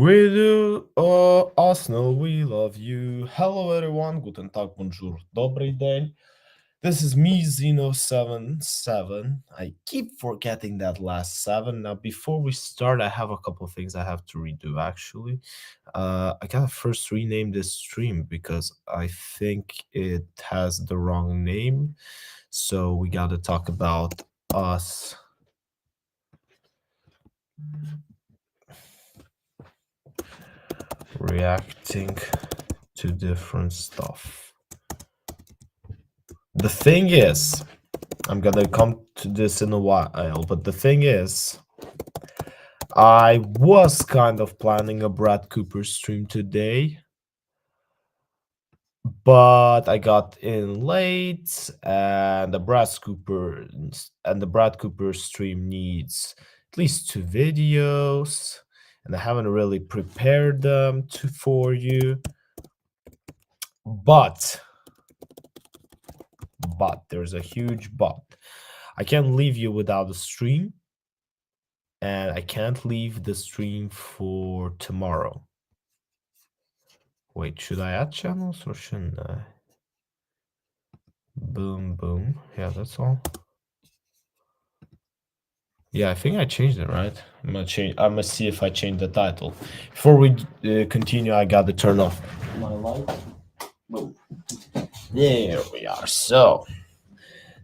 We do, Arsenal, we love you. Hello everyone, guten Tag, bonjour, добрый день. This is me, Zeno77. I keep forgetting that last 7. Now, before we start, I have a couple of things I have to redo, actually. I gotta first rename this stream because I think it has the wrong name. So we gotta talk about us reacting to different stuff. The thing is, I'm gonna come to this in a while, but the thing is, I was kind of planning a Brad Cooper stream today, but I got in late, and the Brad Cooper stream needs at least 2 videos, and I haven't really prepared them for you. But there's a huge but. I can't leave you without a stream, and I can't leave the stream for tomorrow. Wait, should I add channels or shouldn't I? Boom, boom. Yeah, that's all. Yeah, I think I changed it, right? I'm gonna see if I change the title. Before we continue, I gotta turn off my light. Boom. There we are. So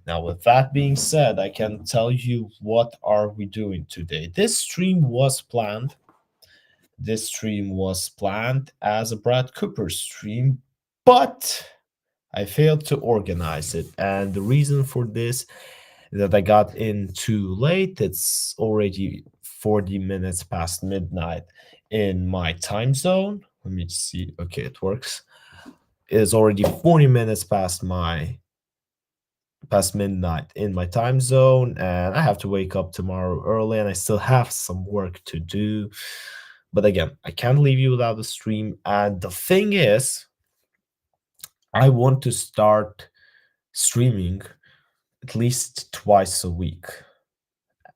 now, with that being said, I can tell you what are we doing today. This stream was planned. This stream was planned as a Brad Cooper stream, but I failed to organize it. And the reason for this is that I got in too late. It's already 40 minutes past midnight in my time zone. Let me see. Okay, it works. It's already 40 minutes past midnight in my time zone, and I have to wake up tomorrow early, and I still have some work to do. But again, I can't leave you without the stream. And the thing is, I want to start streaming at least twice a week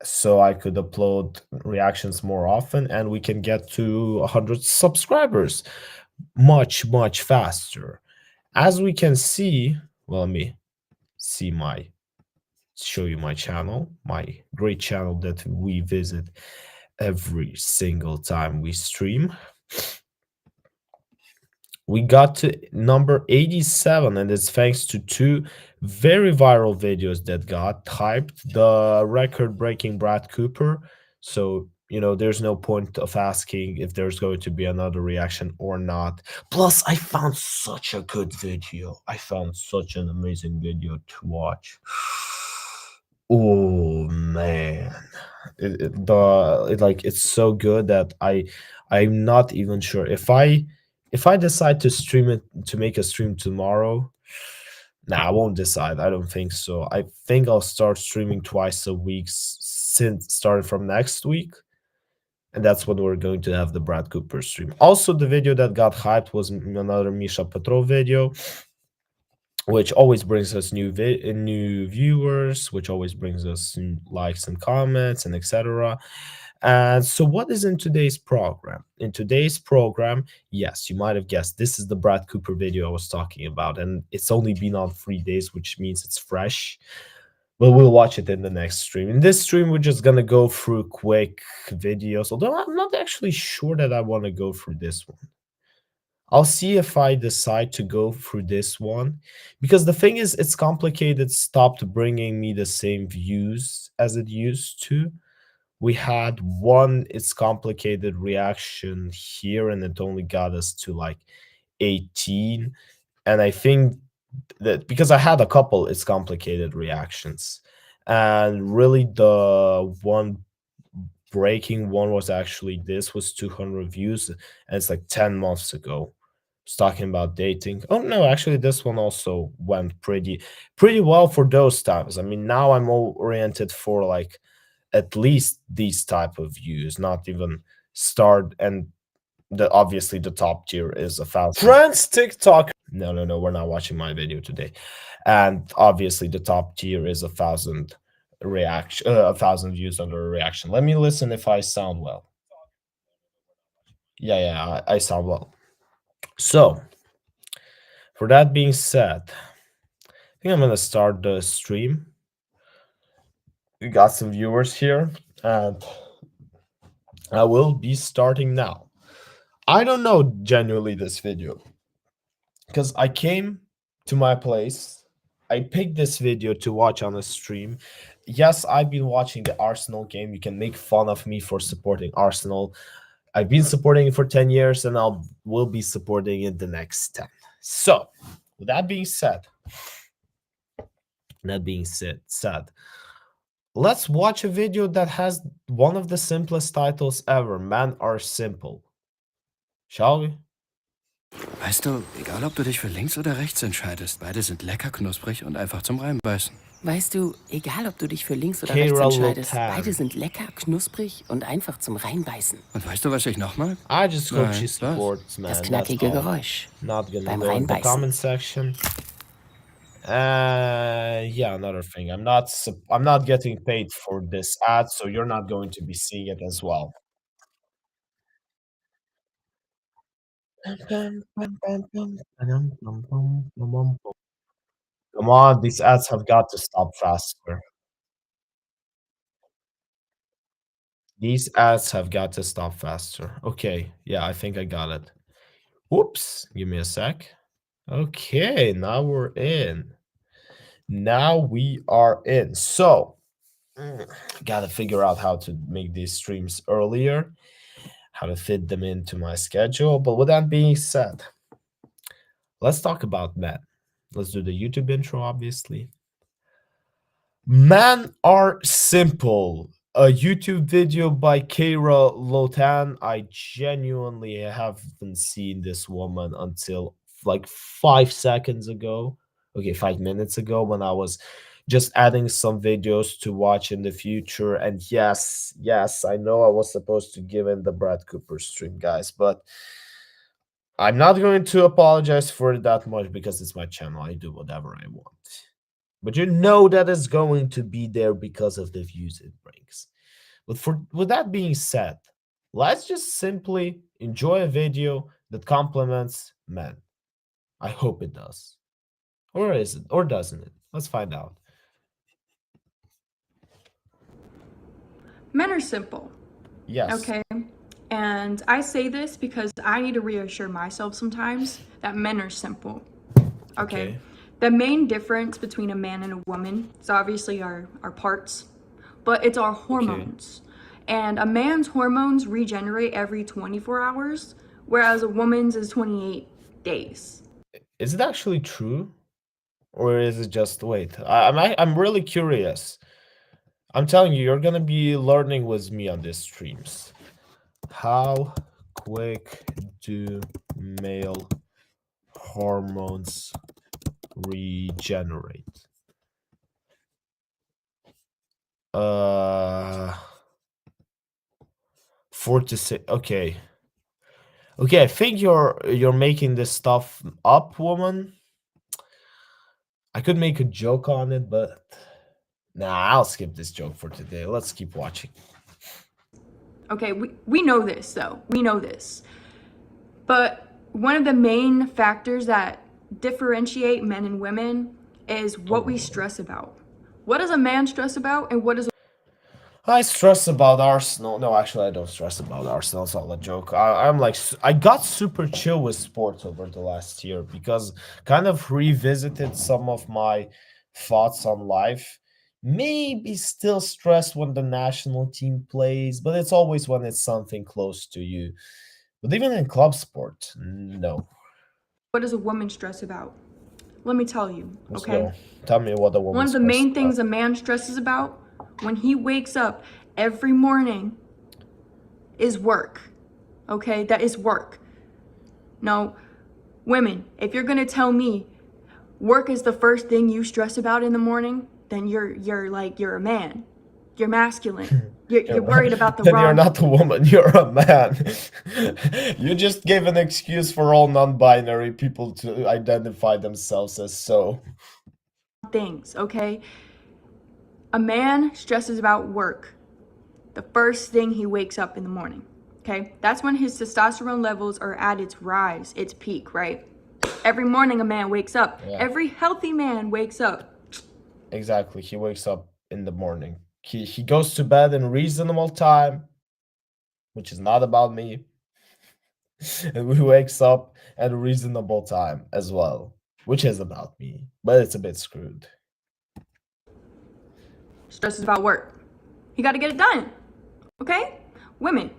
so I could upload reactions more often, and we can get to 100 subscribers much faster. As we can see, well, let me show you my channel, my great channel that we visit every single time we stream. We got to number 87, and it's thanks to 2 very viral videos that got hyped. The record-breaking Brad Cooper. So, there's no point of asking if there's going to be another reaction or not. Plus, I found such a good video. I found such an amazing video to watch. Oh man, it's so good that I'm not even sure if I decide to stream it, to make a stream tomorrow. Nah, I won't decide. I don't think so. I think I'll start streaming twice a week since starting from next week, and that's when we're going to have the Brad Cooper stream. Also, the video that got hyped was another Misha Petrov video, which always brings us new viewers, which always brings us likes and comments and etc. And so what is in today's program? In today's program, yes, you might have guessed, this is the Brad Cooper video I was talking about, and it's only been on 3 days, which means it's fresh. But we'll watch it in the next stream. In this stream, we're just gonna go through quick videos, although I'm not actually sure that I want to go through this one. I'll see if I decide to go through this one, because the thing is, it's complicated. Stopped bringing me the same views as it used to. We had one It's Complicated reaction here, and it only got us to like 18. And I think that because I had a couple It's Complicated reactions, and really the one breaking one was actually this was 200 views, and it's like 10 months ago. It's talking about dating. Oh no, actually this one also went pretty well for those times. I mean, now I'm all oriented for like at least these type of views, not even start. And obviously the top tier is 1,000 friends. TikTok, no, we're not watching my video today. And obviously the top tier is 1,000 views under a reaction. Let me listen if I sound well. Yeah, yeah, I sound well. So, for that being said, I think I'm gonna start the stream. We got some viewers here, and I will be starting now. I don't know genuinely this video because I came to my place. I picked this video to watch on a stream. Yes, I've been watching the Arsenal game. You can make fun of me for supporting Arsenal. I've been supporting it for 10 years and I will be supporting it the next 10. So, with that being said, let's watch a video that has one of the simplest titles ever. Men are simple. Shall we? Weißt du, egal ob du dich für links oder rechts entscheidest, beide sind lecker knusprig und einfach zum Reinbeißen. Weißt du, egal ob du dich für links oder rechts Keira entscheidest, beide Lotan. sind lecker, knusprig und einfach zum Reinbeißen. Und weißt du, was ich noch mag? I just hope Nein, she was? supports, man. Das That's knackige all. Geräusch Not gonna beim go in the Reinbeißen. comment section. Yeah, another thing. I'm not getting paid for this ad, so you're not going to be seeing it as well. Come on, these ads have got to stop faster. These ads have got to stop faster. Okay, yeah, I think I got it. Whoops, give me a sec. Okay, now we're in. Now we are in. So, gotta figure out how to make these streams earlier, how to fit them into my schedule. But with that being said, let's talk about men. Let's do the YouTube intro, obviously. Men are simple. A YouTube video by Keira Lotan. I genuinely haven't seen this woman until like 5 seconds ago. Okay, 5 minutes ago when I was just adding some videos to watch in the future. And yes, I know I was supposed to give in the Brad Cooper stream, guys, but I'm not going to apologize for it that much because it's my channel. I do whatever I want. But you know that is going to be there because of the views it brings. But with that being said, let's just simply enjoy a video that complements men. I hope it does. Or is it? Or doesn't it? Let's find out. Men are simple. Yes. Okay. And I say this because I need to reassure myself sometimes that men are simple. Okay. The main difference between a man and a woman is obviously our parts, but it's our hormones. And a man's hormones regenerate every 24 hours, whereas a woman's is 28 days. Is it actually true? Or is it just wait? I'm really curious. I'm telling you, you're gonna be learning with me on these streams. How quick do male hormones regenerate? 4 to 6. Okay. Okay, I think you're making this stuff up, woman. I could make a joke on it, but nah, I'll skip this joke for today. Let's keep watching. Okay, we know this though. We know this. But one of the main factors that differentiate men and women is what we stress about. What does a man stress about and what does I stress about Arsenal. No, actually, I don't stress about Arsenal. It's all a joke. I'm like, I got super chill with sports over the last year because kind of revisited some of my thoughts on life. Maybe still stressed when the national team plays, but it's always when it's something close to you. But even in club sport, no. what does a woman stress about? Let me tell you, Let's okay? go. Tell me what the woman One of the stresses main about. things a man stresses about when he wakes up every morning is work. Okay? That is work. Now, women, if you're going to tell me work is the first thing you stress about in the morning, then you're a man. You're masculine. You're worried about the Then wrong. you're not a woman, you're a man. You just gave an excuse for all non-binary people to identify themselves as so. things, okay? A man stresses about work the first thing he wakes up in the morning, Okay, that's when his testosterone levels are at its rise, its peak, right? Every morning a man wakes up. Yeah. Every healthy man wakes up. Exactly. He wakes up in the morning. He goes to bed in reasonable time, which is not about me. And he wakes up at a reasonable time as well, which is about me, but it's a bit screwed. Stresses about work. You got to get it done. Okay? Women,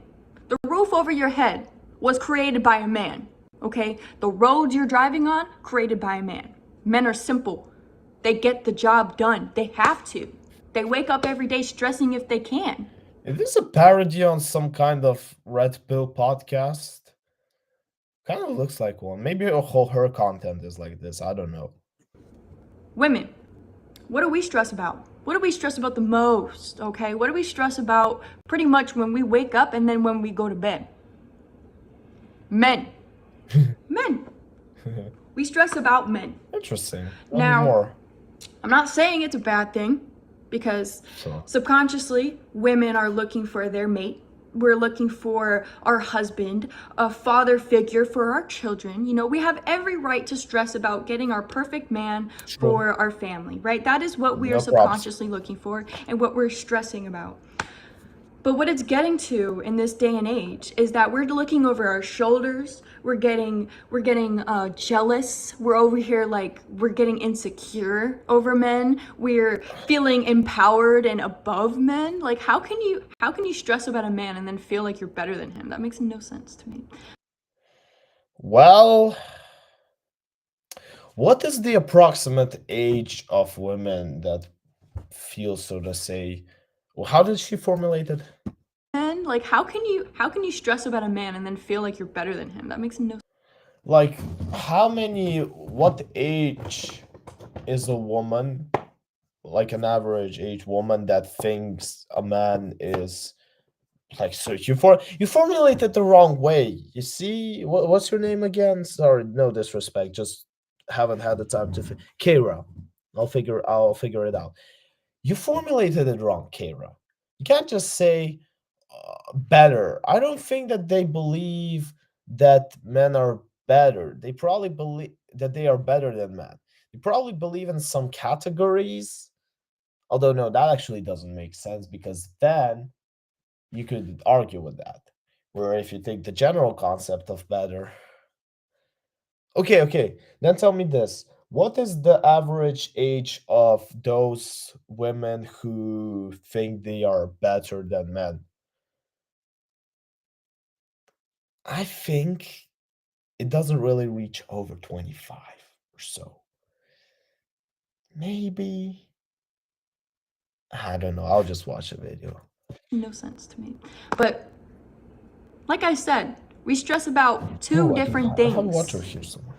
the roof over your head was created by a man. Okay? The roads you're driving on, created by a man. Men are simple. They get the job done. They have to. They wake up every day stressing if they can. Is this a parody on some kind of Red Pill podcast? Kind of looks like one. Maybe her content is like this. I don't know. Women, what do we stress about? What do we stress about the most? Okay? What do we stress about pretty much when we wake up and then when we go to bed? Men. Men. We stress about men. Interesting. Now, More. I'm not saying it's a bad thing because subconsciously women are looking for their mate. We're looking for our husband, a father figure for our children. You know, we have every right to stress about getting our perfect man for our family, right? That is what we are subconsciously looking for and what we're stressing about. But what it's getting to in this day and age is that we're looking over our shoulders. We're getting jealous. We're over here like we're getting insecure over men. We're feeling empowered and above men. Like how can you stress about a man and then feel like you're better than him? That makes no sense to me. Well, what is the approximate age of women that feel, so to say? Well, how did she formulate it? And like how can you stress about a man and then feel like you're better than him? That makes no sense. Like, what age is a woman, like an average age woman, that thinks a man is like, so you formulated the wrong way. You see, what's your name again? Sorry, no disrespect, just haven't had the time to. Kira, I'll figure it out. You formulated it wrong, Kira. You can't just say better. I don't think that they believe that men are better. They probably believe that they are better than men. They probably believe in some categories. Although, no, that actually doesn't make sense because then you could argue with that. Where if you take the general concept of better. Okay. Then tell me this. What is the average age of those women who think they are better than men? I think it doesn't really reach over 25 or so. Maybe. I don't know. I'll just watch a video. No sense to me. But like I said, we stress about two different things. I have water here somewhere.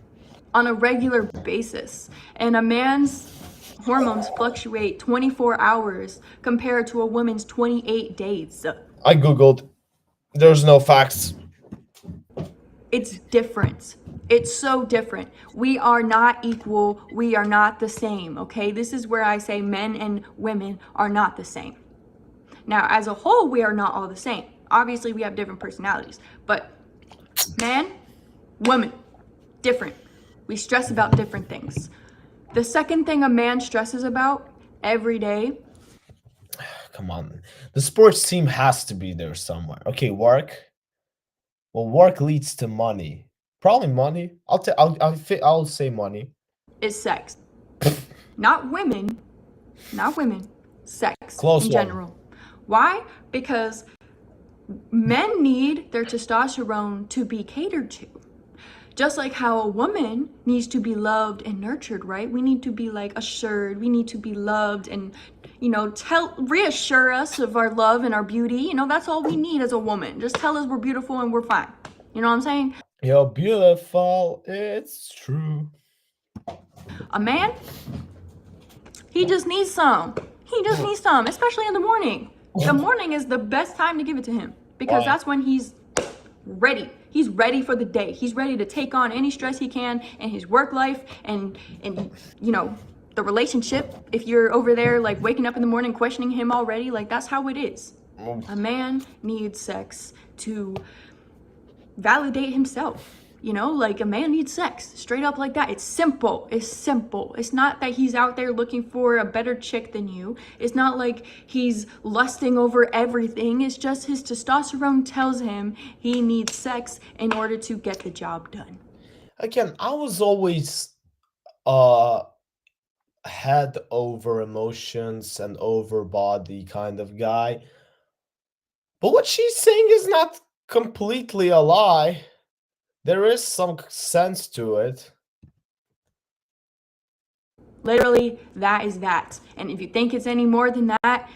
On a regular basis. And a man's hormones fluctuate 24 hours compared to a woman's 28 days. I googled. There's no facts. It's different. It's so different. We are not equal. We are not the same, okay? This is where I say men and women are not the same. Now, as a whole, we are not all the same. Obviously, we have different personalities. But man, woman, different. We stress about different things. The second thing a man stresses about every day. Come on. The sports team has to be there somewhere. Okay, work. Well, work leads to money. Probably money. I'll say money. Is sex. Not women. Not women. Sex Close in one. general. Why? Because men need their testosterone to be catered to. Just like how a woman needs to be loved and nurtured, right? We need to be like assured. We need to be loved and, reassure us of our love and our beauty. That's all we need as a woman. Just tell us we're beautiful and we're fine. You know what I'm saying? You're beautiful. It's true. A man, he just needs some. He just needs some, especially in the morning. The morning is the best time to give it to him because that's when he's ready. He's ready for the day. He's ready to take on any stress he can in his work life and the relationship. If you're over there waking up in the morning questioning him already, that's how it is. A man needs sex to validate himself. You know, like a man needs sex, straight up like that. It's simple. It's simple. It's not that he's out there looking for a better chick than you. It's not like he's lusting over everything. It's just his testosterone tells him he needs sex in order to get the job done. Again, I was always uh head over emotions and over body kind of guy. But what she's saying is not completely a lie. There is some sense to it. Literally, that is that. And if you think it's any more than that,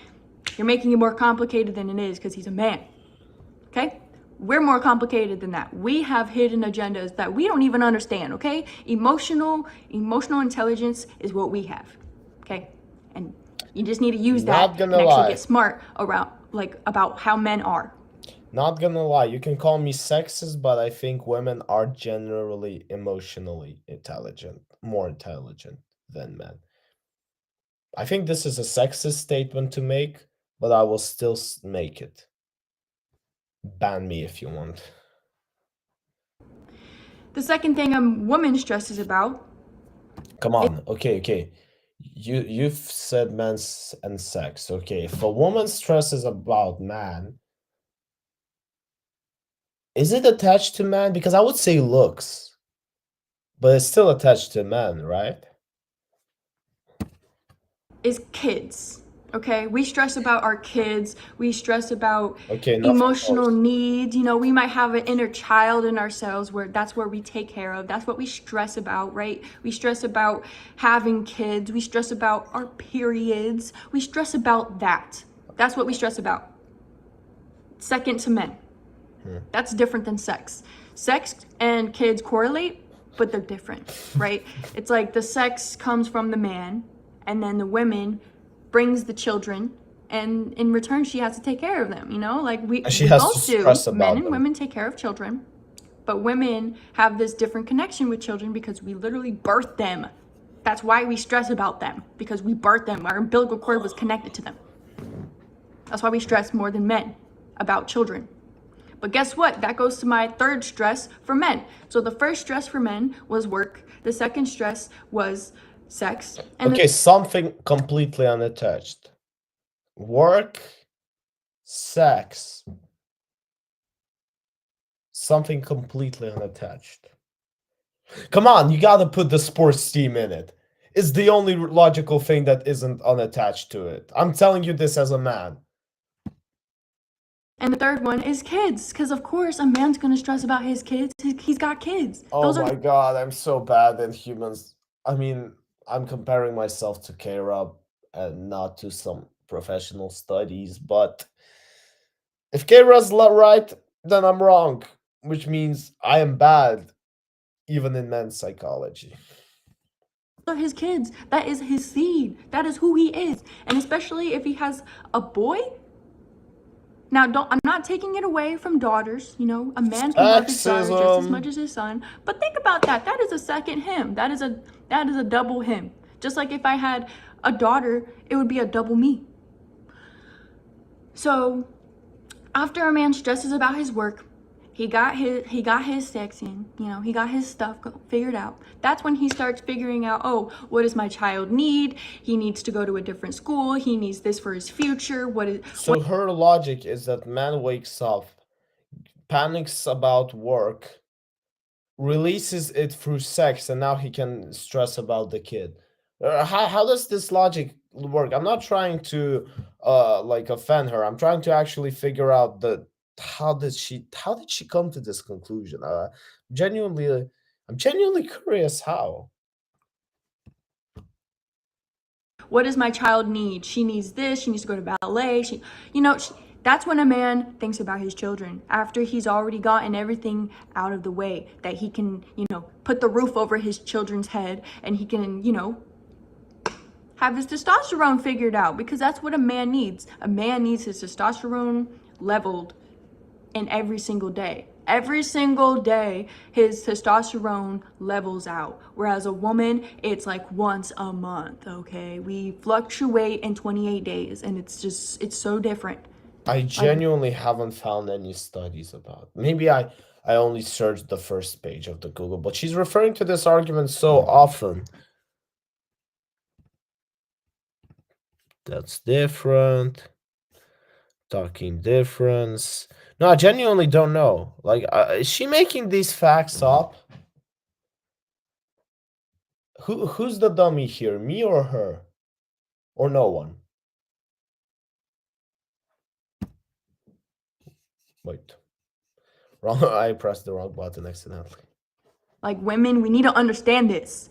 you're making it more complicated than it is because he's a man. Okay? We're more complicated than that. We have hidden agendas that we don't even understand, okay? Emotional intelligence is what we have. Okay? And you just need to use that Not and gonna actually lie. get smart around about how men are. Not gonna lie, you can call me sexist, but I think women are generally emotionally intelligent, more intelligent than men. I think this is a sexist statement to make, but I will still make it. Ban me if you want. The second thing a woman stresses about. Come on, okay. You've said men and sex. Okay, if a woman stresses about man, is it attached to man? Because I would say looks, but it's still attached to man, right? Is kids. Okay, we stress about our kids. We stress about Okay, enough of emotional those. needs. You know, we might have an inner child in ourselves where that's where we take care of. That's what we stress about, right? We stress about having kids. We stress about our periods. We stress about that. That's what we stress about. Second to men. That's different than sex. Sex and kids correlate, but they're different, right? It's like the sex comes from the man, and then the women brings the children, and in return she has to take care of them, you know, like we She has to both do. stress Men about and them. women take care of children, but women have this different connection with children because we literally birth them. That's why we stress about them, because we birthed them. Our umbilical cord was connected to them. That's why we stress more than men about children. But guess what? That goes to my third stress for men. So the first stress for men was work. The second stress was sex. And Okay, something completely unattached. Work, sex. Something completely unattached. Come on, you gotta put the sports team in it. It's the only logical thing that isn't unattached to it. I'm telling you this as a man. the third one is kids. Because of course a man's going to stress about his kids. He's got kids. Oh Those my are god, I'm so bad in humans. I mean, I'm comparing myself to Kara and not to some professional studies, but if Kara's right, then I'm wrong, which means I am bad, even in men's psychology. his kids. That is his seed. That is who he is. And especially if he has a boy. Now, I'm not taking it away from daughters. You know, a man can love his daughter just as much as his son. But think about that. That is a second him. That is a double him. Just like if I had a daughter, it would be a double me. So, after a man stresses about his work, he got his sex in, you know, he got his stuff figured out. That's when he starts figuring out, oh, what does my child need? He needs to go to a different school. He needs this for his future. So her logic is that man wakes up, panics about work, releases it through sex, and now he can stress about the kid. How does this logic work? I'm not trying to like offend her. I'm trying to actually figure out the how did she come to this conclusion? Genuinely, I'm genuinely curious how. What does my child need? She needs this. She needs to go to ballet. That's when a man thinks about his children, after he's already gotten everything out of the way, that he can, put the roof over his children's head, and he can, have his testosterone figured out, because that's what a man needs. A man needs his testosterone leveled in every single day. Every single day, his testosterone levels out. Whereas a woman, it's like once a month, okay? We fluctuate in 28 days, and it's so different. I genuinely haven't found any studies about. Maybe I only searched the first page of the Google, but she's referring to this argument so often. That's different. Talking difference. No, I genuinely don't know. Like, is she making these facts up? Who's the dummy here, me or her, or no one? Wait, wrong. I pressed the wrong button accidentally. Like women, we need to understand this.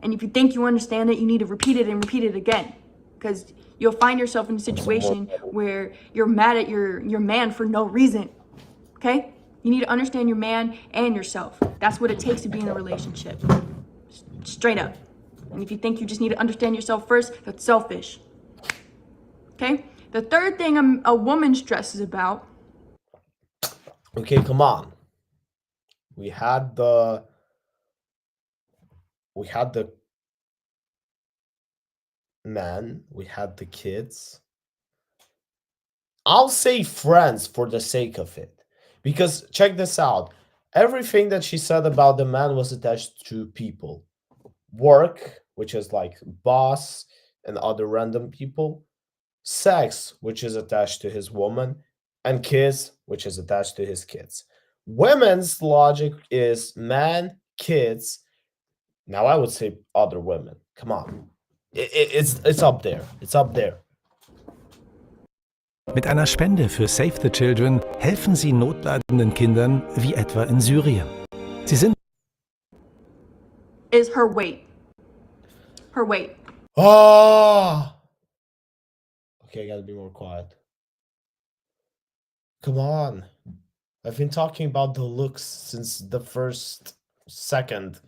And if you think you understand it, you need to repeat it and repeat it again. Because you'll find yourself in a situation where you're mad at your man for no reason. Okay? You need to understand your man and yourself. That's what it takes to be in a relationship. Straight up. And if you think you just need to understand yourself first, that's selfish. Okay? The third thing a woman stresses about. Okay, come on. We had the man, we had the kids. I'll say friends for the sake of it. Because check this out. Everything that she said about the man was attached to people. Work, which is like boss and other random people. Sex, which is attached to his woman. And kids, which is attached to his kids. Women's logic is man, kids. Now I would say other women. Come on. It's up there. It's up there. Mit einer Spende für Save the Children helfen sie notleidenden Kindern wie etwa in Syrien. Sie sind Is her weight. Her weight. Ah. Okay, I gotta be more quiet. Come on. I've been talking about the looks since the first second.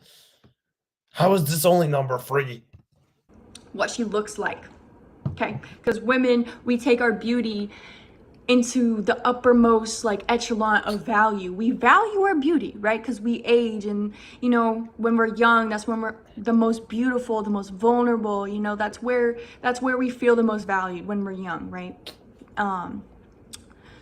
How is this only number 3? What she looks like. Okay? Because women, we take our beauty into the uppermost like echelon of value. We value our beauty, right? Because we age, and you know, when we're young, that's when we're the most beautiful, the most vulnerable. You know, that's where we feel the most valued, when we're young, right?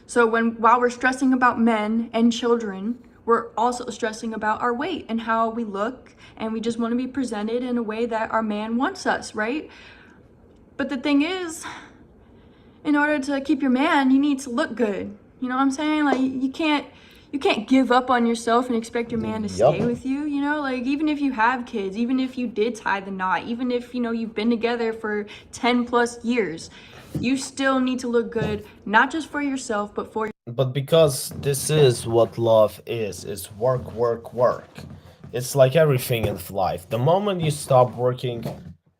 So while we're stressing about men and children, we're also stressing about our weight and how we look, and we just want to be presented in a way that our man wants us, right? But the thing is, in order to keep your man, you need to look good. You know what I'm saying? Like, you can't give up on yourself and expect your man to stay with you, you know? Like, even if you have kids, even if you did tie the knot, even if, you know, you've been together for 10 plus years, you still need to look good, not just for yourself, but for But because this is what love is, it's work, work, work. It's like everything in life. The moment you stop working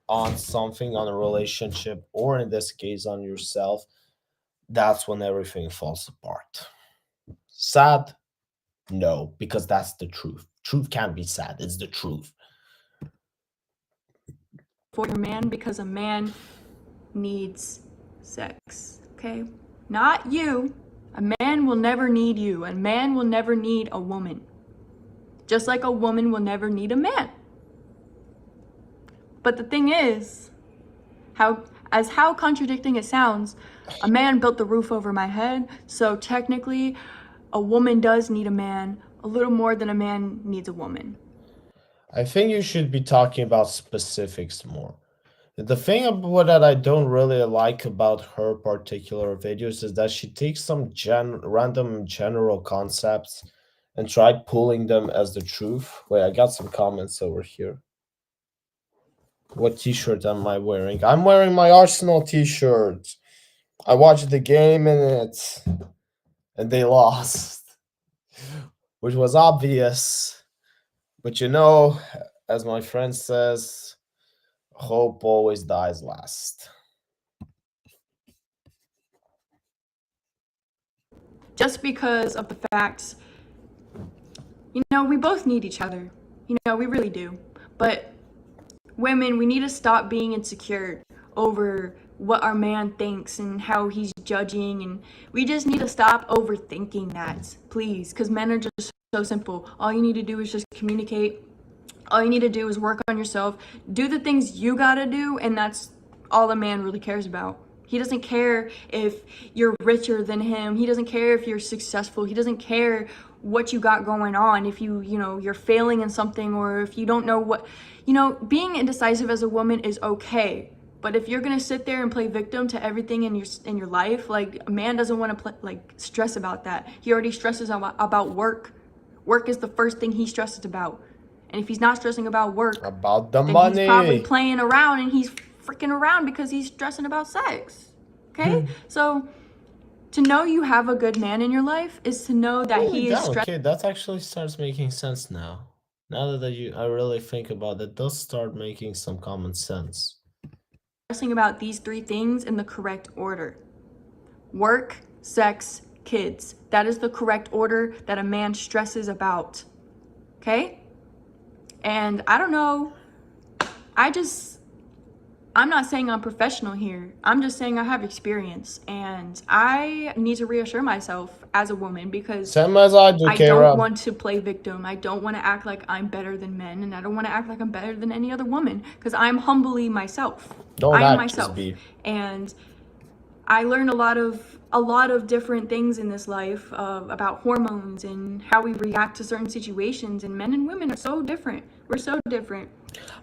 on something, on a relationship, or in this case on yourself, that's when everything falls apart. Sad? No, because that's the truth. Truth can't be sad, it's the truth. your man, because a man needs sex, okay? Not you. A man will never need you. A man will never need a woman. Just like a woman will never need a man. But the thing is, how contradicting it sounds, a man built the roof over my head, so technically a woman does need a man a little more than a man needs a woman. I think you should be talking about specifics more. The thing about that I don't really like about her particular videos is that she takes some random general concepts and tried pulling them as the truth. Wait, I got some comments over here. What t-shirt am I wearing? I'm wearing my Arsenal t-shirt. I watched the game in it, and they lost, which was obvious. But you know, as my friend says, hope always dies last. Just because of the facts, you know, we both need each other. You know, we really do. But women, we need to stop being insecure over what our man thinks and how he's judging, and we just need to stop overthinking that, please, because men are just so simple. All you need to do is just communicate. All you need to do is work on yourself, do the things you gotta do, and that's all a man really cares about. He doesn't care if you're richer than him. He doesn't care if you're successful. He doesn't care what you got going on. If you're failing in something, or if you don't know what, being indecisive as a woman is okay. But if you're gonna sit there and play victim to everything in your life, like, a man doesn't want to stress about that. He already stresses about work. Work is the first thing he stresses about. And if he's not stressing about work, About the then he's probably money. playing around, and he's freaking around because he's stressing about sex. Okay? So to know you have a good man in your life is to know that he is Okay, that actually starts making sense now. Now that I really think about it, does start making some common sense. stressing about these three things in the correct order: work, sex, kids. That is the correct order that a man stresses about. Okay? And I don't know, I'm not saying I'm professional here. I'm just saying I have experience, and I need to reassure myself as a woman, because Same as I do, I Kara. don't want to play victim. I don't want to act like I'm better than men, and I don't want to act like I'm better than any other woman, because I'm humbly myself. Don't I am act, just myself. be. And I learned a lot of different things in this life, about hormones and how we react to certain situations, and men and women are so different. We're so different.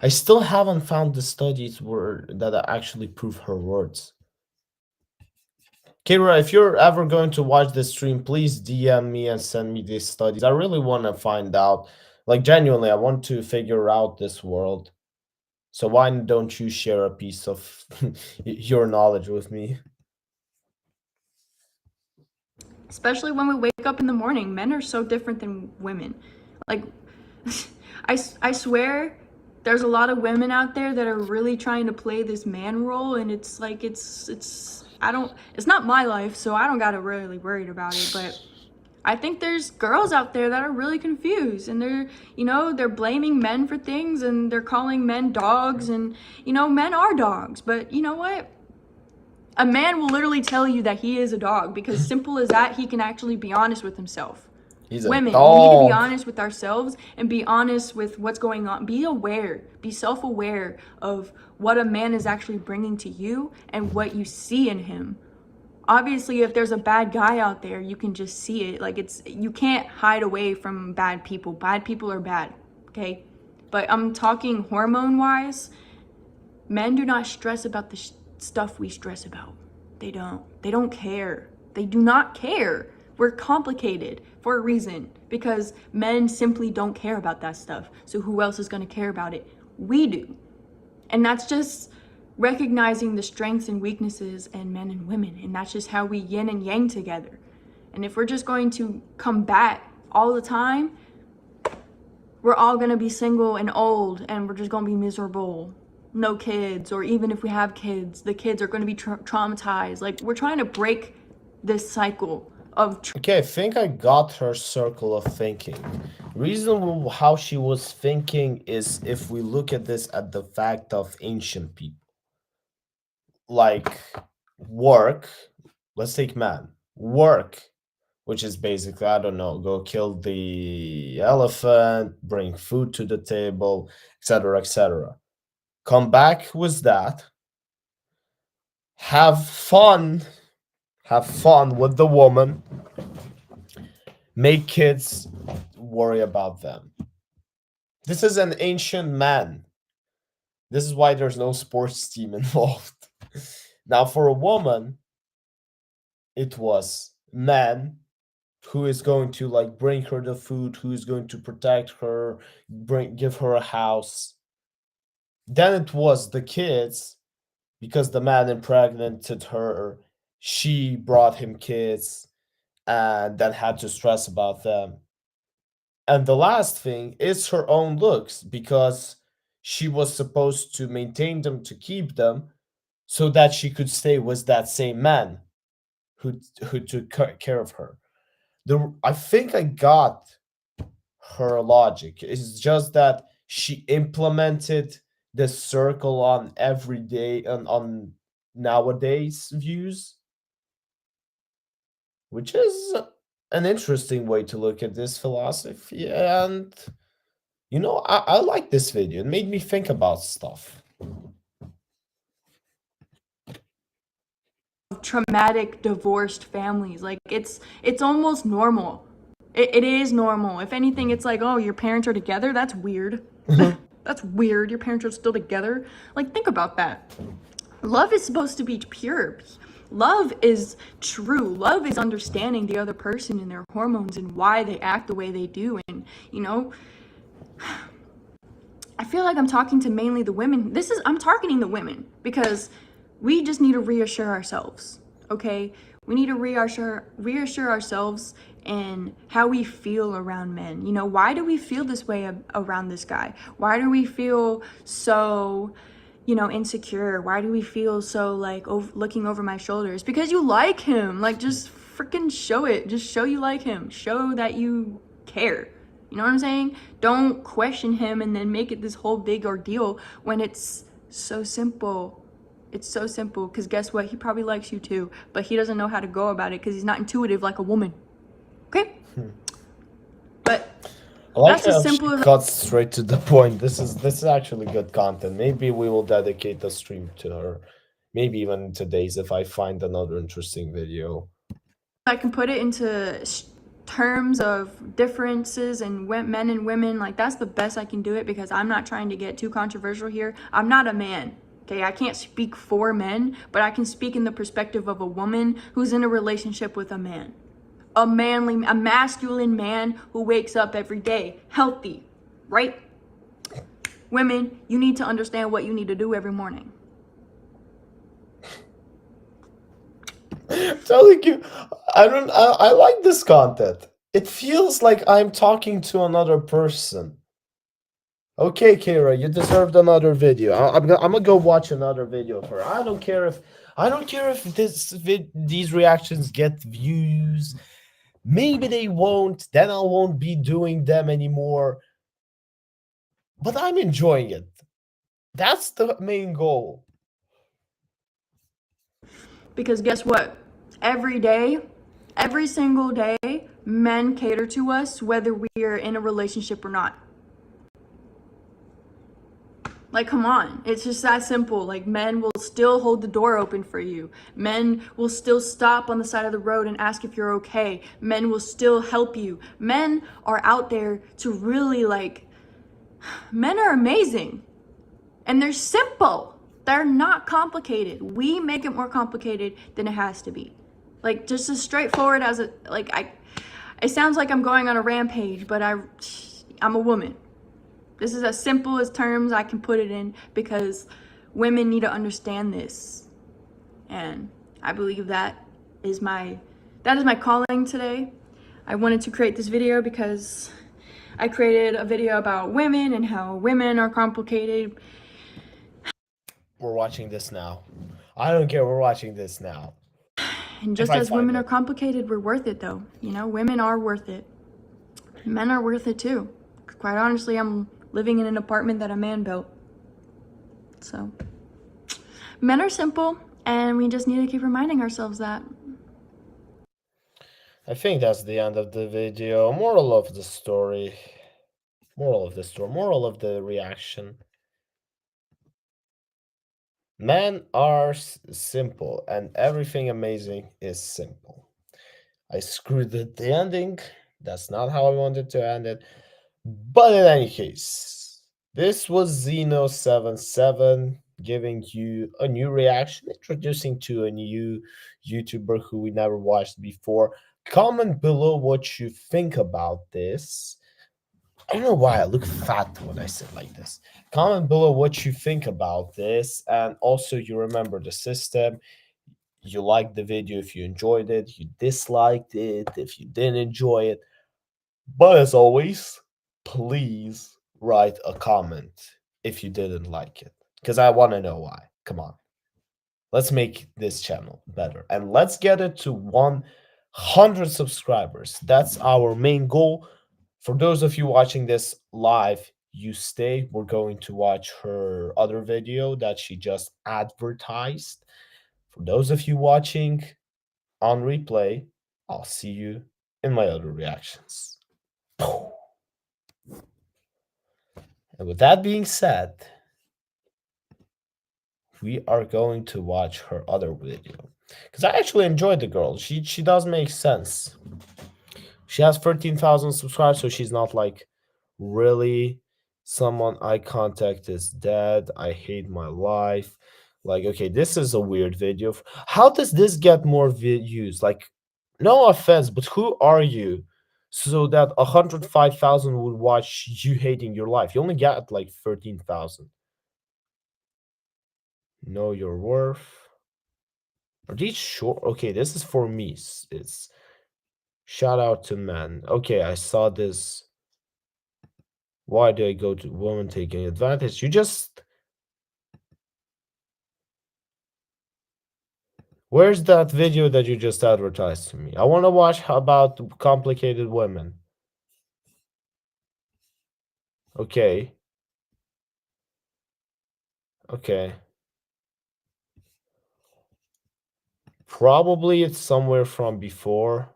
I still haven't found the studies that actually prove her words. Kira, if you're ever going to watch this stream, please DM me and send me these studies. I really want to find out. Like, genuinely, I want to figure out this world. So why don't you share a piece of your knowledge with me? Especially when we wake up in the morning. Men are so different than women. Like, I swear there's a lot of women out there that are really trying to play this man role, and it's like, it's not my life, so I don't gotta really worried about it. But I think there's girls out there that are really confused, and they're blaming men for things, and they're calling men dogs, and men are dogs. But you know what? A man will literally tell you that he is a dog, because simple as that, he can actually be honest with himself. He's a Women, dog. we need to be honest with ourselves and be honest with what's going on. Be aware, be self-aware of what a man is actually bringing to you and what you see in him. Obviously, if there's a bad guy out there, you can just see it. Like, you can't hide away from bad people. Bad people are bad, okay? But I'm talking hormone-wise. Men do not stress about the stuff we stress about. They don't care. They do not care. We're complicated for a reason, because men simply don't care about that stuff. So who else is going to care about it? We do. And that's just recognizing the strengths and weaknesses in men and women. And that's just how we yin and yang together. And if we're just going to combat all the time, we're all going to be single and old, and we're just going to be miserable. No kids, or even if we have kids, the kids are going to be traumatized. Like, we're trying to break this cycle of Okay, I think I got her circle of thinking. Reason how she was thinking is, if we look at this at the fact of ancient people, like work, let's take man, work, which is basically, I don't know, go kill the elephant, bring food to the table, etc., etc. Come back with that, have fun with the woman, make kids, worry about them. This is an ancient man. This is why there's no sports team involved. Now, for a woman, it was man who is going to, like, bring her the food, who is going to protect her, give her a house. Then it was the kids, because the man impregnated her, she brought him kids, and then had to stress about them. And the last thing is her own looks, because she was supposed to maintain them, to keep them, so that she could stay with that same man who took care of her. I think I got her logic. It's just that she implemented the circle on everyday on nowadays views, which is an interesting way to look at this philosophy. And I like this video. It made me think about stuff. of traumatic divorced families. Like it's almost normal. It is normal. If anything, it's like, oh, your parents are together. That's weird. That's weird. Your parents are still together. Like, think about that. Love is supposed to be pure. Love is true. Love is understanding the other person and their hormones and why they act the way they do. And, I feel like I'm talking to mainly the women. I'm targeting the women because we just need to reassure ourselves, okay? We need to reassure ourselves in how we feel around men. Why do we feel this way around this guy? Why do we feel so, insecure? Why do we feel so like looking over my shoulders? Because you like him. Like, just freaking show it. Just show you like him. Show that you care. You know what I'm saying? Don't question him and then make it this whole big ordeal when it's so simple. It's so simple, because guess what? He probably likes you too, but he doesn't know how to go about it because he's not intuitive like a woman. Okay? But I like that's as how simple she as... cut straight to the point. This is actually good content. Maybe we will dedicate the stream to her. Maybe even in today's if I find another interesting video. I can put it into terms of differences in men and women. Like, that's the best I can do it, because I'm not trying to get too controversial here. I'm not a man. Okay, I can't speak for men, but I can speak in the perspective of a woman who's in a relationship with a man. A masculine man who wakes up every day healthy, right? Women, you need to understand what you need to do every morning. I'm telling you, I like this content. It feels like I'm talking to another person. Okay, Kira, you deserved another video. I'm gonna go watch another video of her. I don't care if these reactions get views. Maybe they won't. Then I won't be doing them anymore. But I'm enjoying it. That's the main goal. Because guess what? Every day, every single day, men cater to us whether we are in a relationship or not. Like, come on. It's just that simple. Like, men will still hold the door open for you. Men will still stop on the side of the road and ask if you're okay. Men will still help you. Men are out there to really, men are amazing. And they're simple. They're not complicated. We make it more complicated than it has to be. Like, just as straightforward as it sounds like I'm going on a rampage, but I'm a woman. This is as simple as terms I can put it in, because women need to understand this. And I believe that is my calling today. I wanted to create this video because I created a video about women and how women are complicated. We're watching this now. I don't care, we're watching this now. And just as women are complicated, we're worth it though. Women are worth it. Men are worth it too. Quite honestly, I'm living in an apartment that a man built. So, men are simple, and we just need to keep reminding ourselves that. I think that's the end of the video. Moral of the story. Moral of the reaction. Men are simple, and everything amazing is simple. I screwed the ending. That's not how I wanted to end it. But in any case, this was Xeno77 giving you a new reaction, introducing to a new YouTuber who we never watched before. Comment below what you think about this. I don't know why I look fat when I sit like this. Comment below what you think about this, and also you remember the system. You liked the video if you enjoyed it, you disliked it if you didn't enjoy it. But as always, please write a comment if you didn't like it, because I want to know why. Come on. Let's make this channel better, and let's get it to 100 subscribers. That's our main goal. For those of you watching this live, you stay. We're going to watch her other video that she just advertised. For those of you watching on replay, I'll see you in my other reactions. And with that being said, we are going to watch her other video. Because I actually enjoyed the girl. She does make sense. She has 13,000 subscribers, so she's not like really someone I contact is dead. I hate my life. Like, okay, this is a weird video. How does this get more views? Like, no offense, but who are you? So that 105,000 would watch you hating your life. You only get like 13,000. Know your worth. Are these short? Okay, this is for me. It's shout out to men. Okay, I saw this. Why do I go to women taking advantage? You just where's that video that you just advertised to me? I want to watch about complicated women. Okay. Okay. Probably it's somewhere from before.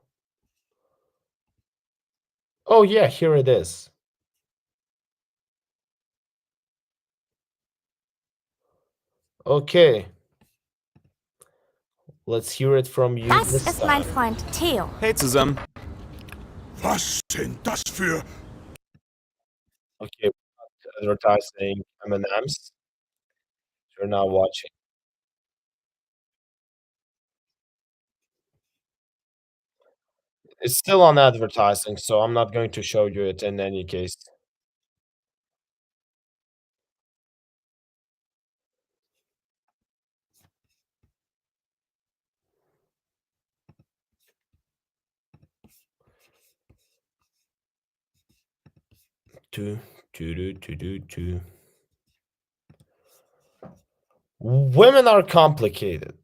Oh yeah, here it is. Okay. Let's hear it from you Das this ist mein time. Freund Theo. Hey zusammen. Was sind das für... Okay, advertising M&Ms. You're not watching. It's still on advertising, so I'm not going to show you it in any case. Do, do. Women are complicated,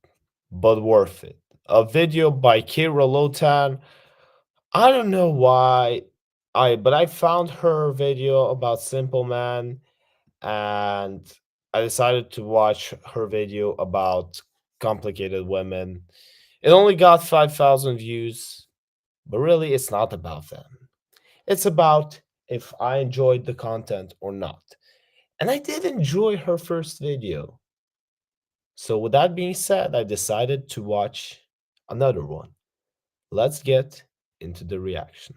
but worth it. A video by Kira Lotan. I don't know why but I found her video about Simple Man and I decided to watch her video about complicated women. It only got 5,000 views, but really it's not about them. It's about if I enjoyed the content or not. And I did enjoy her first video. So, with that being said, I decided to watch another one. Let's get into the reaction.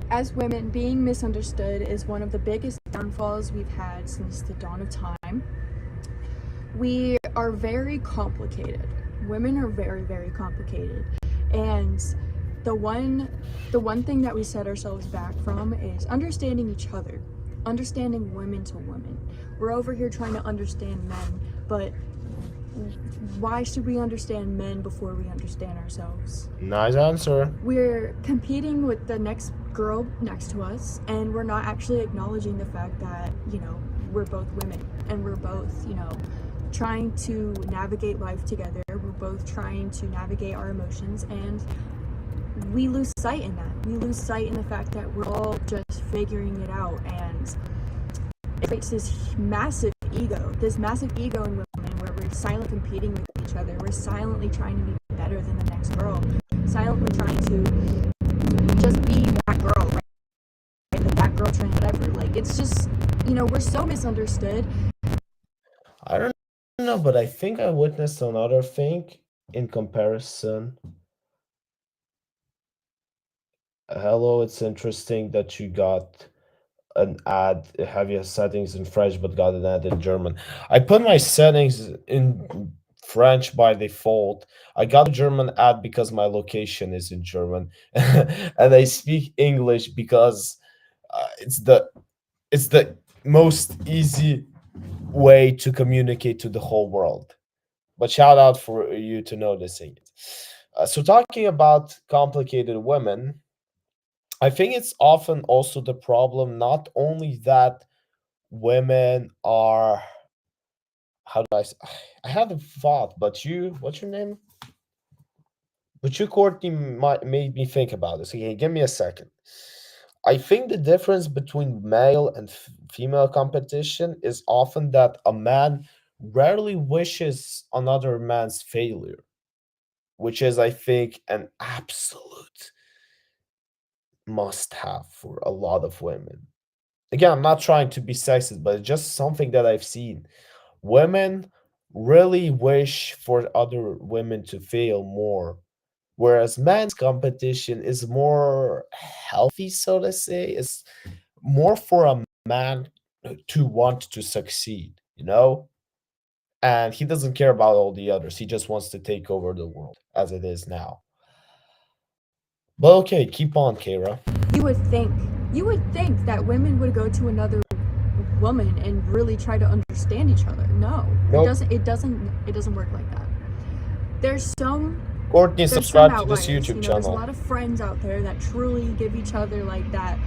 As women, being misunderstood is one of the biggest downfalls we've had since the dawn of time. We are very complicated. Women are very, very complicated. And the one thing that we set ourselves back from is understanding each other, understanding women to women. We're over here trying to understand men, but why should we understand men before we understand ourselves? Nice answer. We're competing with the next girl next to us, and we're not actually acknowledging the fact that, we're both women and we're both, trying to navigate life together. We're both trying to navigate our emotions, and we lose sight in that. We lose sight in the fact that we're all just figuring it out, and it creates this massive ego in women where we're silently competing with each other. We're silently trying to be better than the next girl, silently trying to just be that girl, right? That girl trend, whatever. Like, it's just, we're so misunderstood. I don't know, but I think I witnessed another thing in comparison. Hello, it's interesting that you got an ad, have your settings in French, but got an ad in German. I put my settings in French by default. I got a German ad because my location is in German, and I speak English because it's the most easy way to communicate to the whole world. But shout out for you to noticing it. So talking about complicated women, I think it's often also the problem not only that women are how do I had a thought, but what's your name? But you, Courtney, made me think about this. Okay, give me a second. I think the difference between male and female competition is often that a man rarely wishes another man's failure, which is, I think, an absolute must have for a lot of women. Again, I'm not trying to be sexist, but it's just something that I've seen. Women really wish for other women to fail more, whereas men's competition is more healthy, so to say. It's more for a man to want to succeed, you know? And he doesn't care about all the others. He just wants to take over the world as it is now. But okay, keep on, Kara. You would think, that women would go to another woman and really try to understand each other. No, Nope. it doesn't work like that. There's some Courtney, there's some subscribe to this outliers, YouTube there's a channel. lot of friends out there that truly give each other like that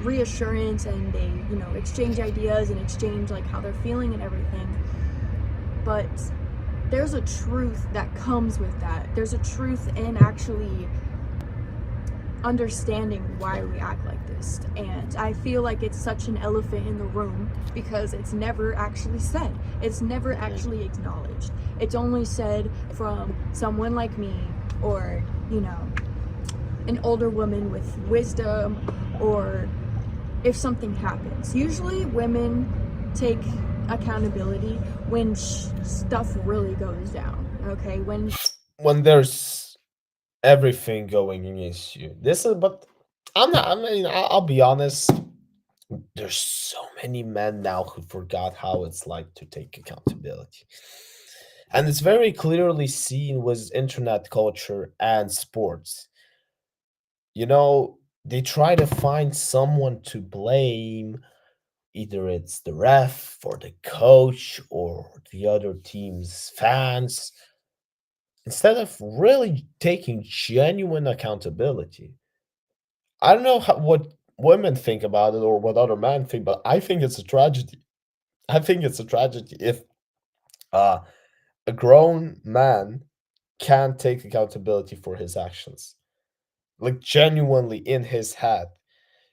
reassurance, and they, exchange ideas and exchange like how they're feeling and everything. But there's a truth that comes with that. There's a truth in actually understanding why we act like this, and I feel like it's such an elephant in the room because it's never actually said, it's never actually acknowledged. It's only said from someone like me, or an older woman with wisdom, or if something happens. Usually women take accountability when stuff really goes down, okay? When there's everything going against you. This is, but I'm not. I mean, I'll be honest. There's so many men now who forgot how it's like to take accountability, and it's very clearly seen with internet culture and sports. They try to find someone to blame. Either it's the ref or the coach or the other team's fans, instead of really taking genuine accountability. I don't know what women think about it or what other men think, but I think it's a tragedy. I think it's a tragedy if uh, a grown man can't take accountability for his actions, like genuinely in his head,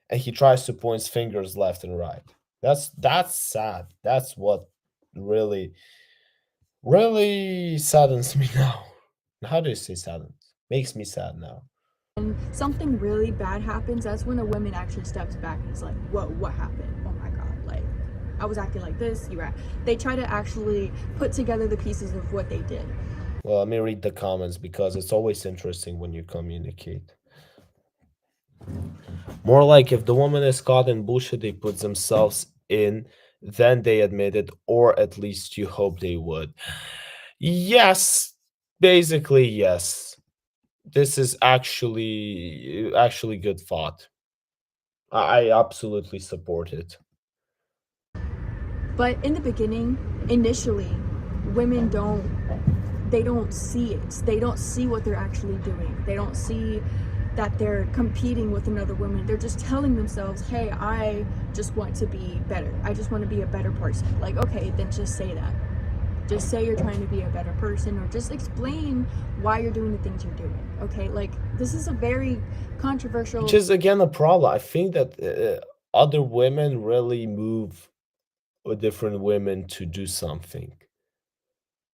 and he tries to point fingers left and right. That's sad. That's what really really saddens me now. How do you say saddens? Makes me sad now. when something really bad happens, that's when a woman actually steps back and is like, whoa, what happened? Oh my god, like, I was acting like this, they try to actually put together the pieces of what they did. Well, let me read the comments because it's always interesting when you communicate. More like if the woman is caught in bullshit they put themselves in, then they admit it, or at least you hope they would. Yes, basically, yes. This is actually good thought. I absolutely support it. But in the beginning, initially, women don't see it. They don't see what they're actually doing. They don't see that they're competing with another woman. They're just telling themselves, hey, I just want to be better. I just want to be a better person. Like, okay, then just say that. Just say you're trying to be a better person, or just explain why you're doing the things you're doing. Okay, like, this is a very controversial. Which is again a problem. I think that other women really move with different women to do something.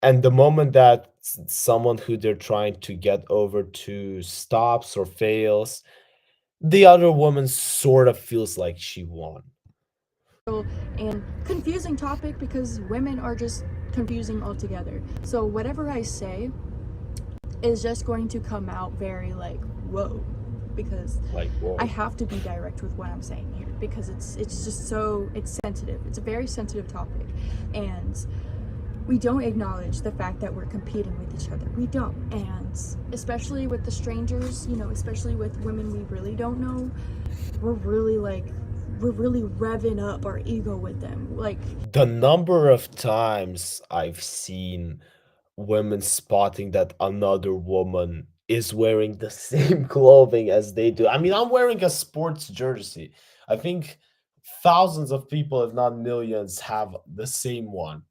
And the moment that someone who they're trying to get over to stops or fails, the other woman sort of feels like she won. And confusing topic because women are just confusing altogether. So whatever I say is just going to come out very like, whoa, because Like, whoa. I have to be direct with what I'm saying here because it's just so, it's sensitive. It's a very sensitive topic, and we don't acknowledge the fact that we're competing with each other. We don't. And especially with the strangers, especially with women we really don't know, we're really revving up our ego with them. Like, The number of times I've seen women spotting that another woman is wearing the same clothing as they do. I mean, I'm wearing a sports jersey. I think thousands of people, if not millions, have the same one.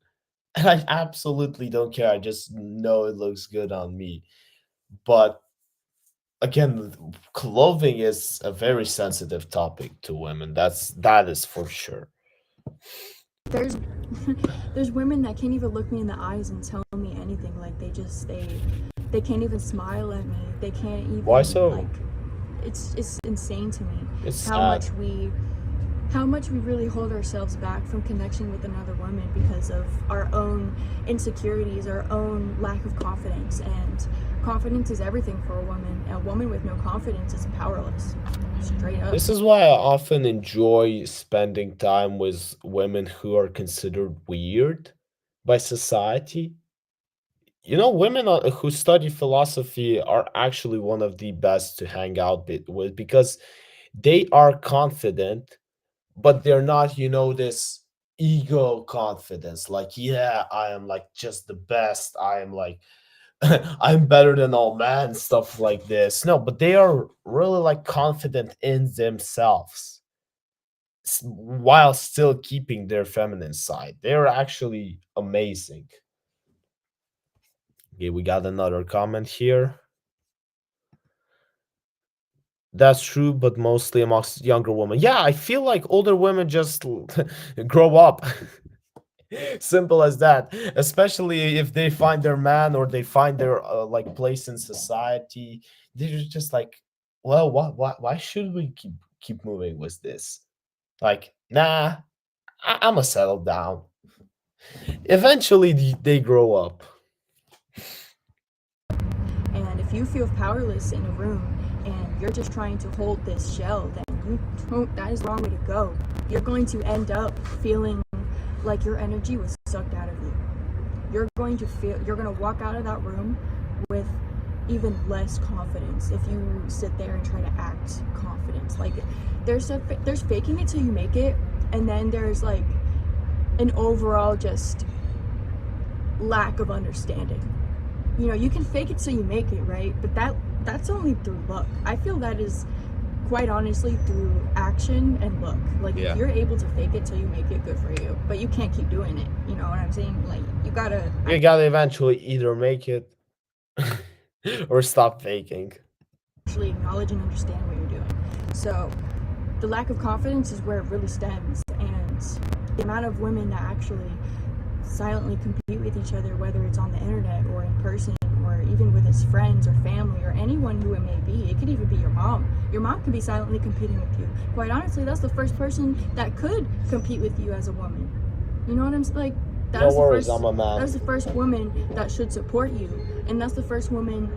And I absolutely don't care. I just know it looks good on me. But again, clothing is a very sensitive topic to women. That is for sure. there's there's women that can't even look me in the eyes and tell me anything. Like, they can't even smile at me. They can't even. Why so? Like, it's insane to me It's how sad. much we how much we really hold ourselves back from connection with another woman because of our own insecurities, our own lack of confidence. And confidence is everything for a woman. A woman with no confidence is powerless, straight up. This is why I often enjoy spending time with women who are considered weird by society. You know, women who study philosophy are actually one of the best to hang out with because they are confident, but they're not, this ego confidence. Like, yeah, I am like just the best. I am like, I'm better than all men, stuff like this. No, but they are really like confident in themselves while still keeping their feminine side. They're actually amazing. Okay, we got another comment here. That's true, but mostly amongst younger women. Yeah, I feel like older women just grow up. Simple as that. Especially if they find their man or they find their like place in society, they're just like, well, why should we keep moving with this? Like, nah, I'ma settle down. Eventually, they grow up. And if you feel powerless in a room and you're just trying to hold this shell, then that is the wrong way to go. You're going to end up feeling like your energy was sucked out of you. You're going to walk out of that room with even less confidence if you sit there and try to act confident. Like, there's faking it till you make it, and then there's like an overall just lack of understanding. You know, you can fake it till you make it, right? But that's only through luck. I feel that is quite honestly through action and luck. Like, Yeah. if you're able to fake it till you make it, good for you. But you can't keep doing it. You know what I'm saying? Like, you gotta Eventually either make it or stop faking. actually acknowledge and understand what you're doing. So the lack of confidence is where it really stems, and the amount of women that actually silently compete with each other, whether it's on the internet or in person or even with his friends or family or anyone who it may be. It could even be your mom. Your mom could be silently competing with you. Quite honestly, that's the first person that could compete with you as a woman. You know what I'm like? No worries, I'm a man. That's the first woman that should support you, and that's the first woman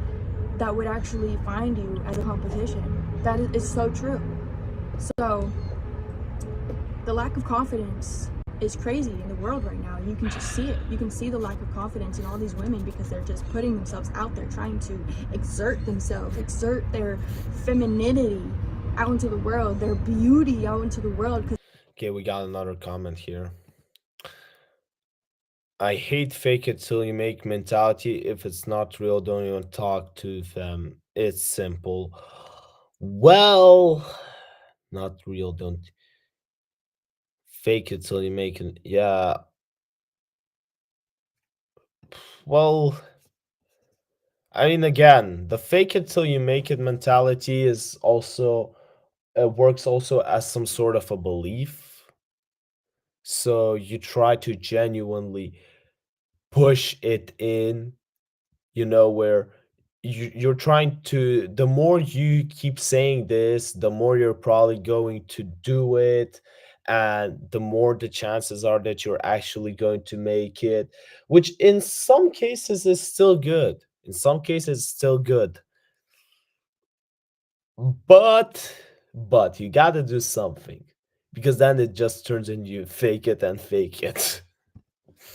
that would actually find you as a competition. That is so true. So the lack of confidence is crazy in the world right now. You can just see it. You can see the lack of confidence in all these women because they're just putting themselves out there, trying to exert themselves, exert their femininity out into the world, their beauty out into the world. Okay, we got another comment here. I hate fake it till you make mentality. If it's not real, don't even talk to them. It's simple. Well, not real, don't fake it till you make it. Yeah. Well, I mean, again, the fake it till you make it mentality is also, it works also as some sort of a belief. So you try to genuinely push it in, where you're trying to, the more you keep saying this, the more you're probably going to do it, and the more the chances are that you're actually going to make it, which in some cases is still good. In some cases, it's still good. But you gotta do something, because then it just turns into fake it and fake it.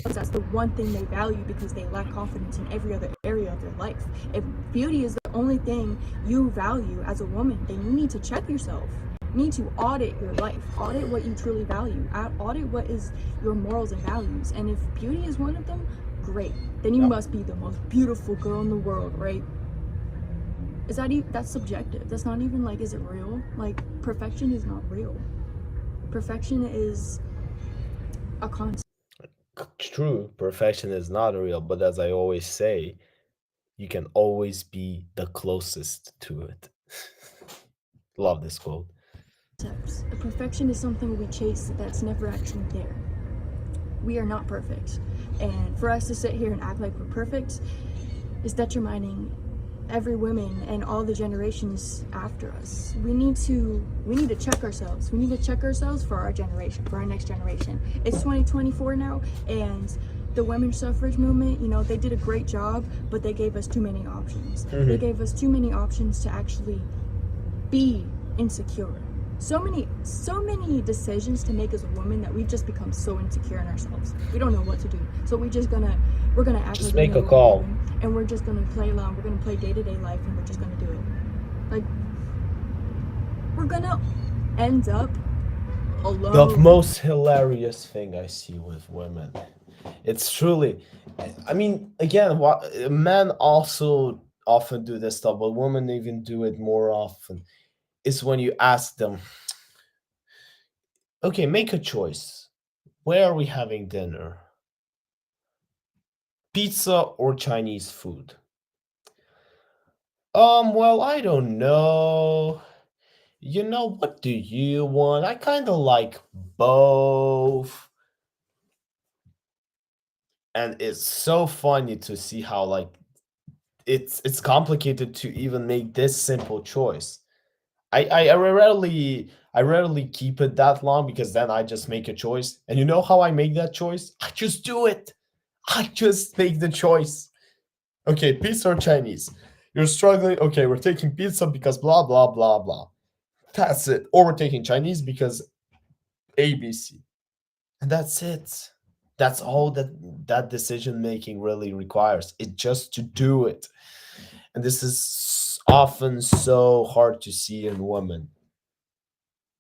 That's the one thing they value because they lack confidence in every other area of their life. If beauty is the only thing you value as a woman, then you need to check yourself. You need to audit your life, audit what you truly value, audit what is your morals and values. And if beauty is one of them, great. Then you must be the most beautiful girl in the world, right? Is that even, that's subjective. That's not even like, is it real? Like, perfection is not real. Perfection is a concept. True, perfection is not real, but as I always say, you can always be the closest to it. Love this quote. Perfection is something we chase that's never actually there. We are not perfect. And for us to sit here and act like we're perfect is detrimenting every woman and all the generations after us. We need to check ourselves. We need to check ourselves for our generation, for our next generation. It's 2024 now, and the women's suffrage movement, you know, they did a great job, but they gave us too many options. They gave us too many options to actually be insecure. So many decisions to make as a woman that we've just become so insecure in ourselves. We don't know what to do. So we're gonna act Just like make a call. and we're just gonna play along. We're gonna play day-to-day life, and we're just gonna do it. Like, we're gonna end up alone. The most hilarious thing I see with women, it's truly, I mean, again, men also often do this stuff, but women even do it more often, is when you ask them, okay, make a choice. Where are we having dinner? Pizza or Chinese food? Well, I don't know. You know, what do you want? I kind of like both. And it's so funny to see how, like, it's complicated to even make this simple choice. I rarely keep it that long, because then I just make a choice. And you know how I make that choice? I just do it. I just make the choice. Okay, pizza or Chinese? You're struggling. Okay, we're taking pizza because blah blah blah blah. That's it. Or we're taking Chinese because ABC. And that's it. That's all that decision making really requires. It just to do it. And this is often so hard to see in women.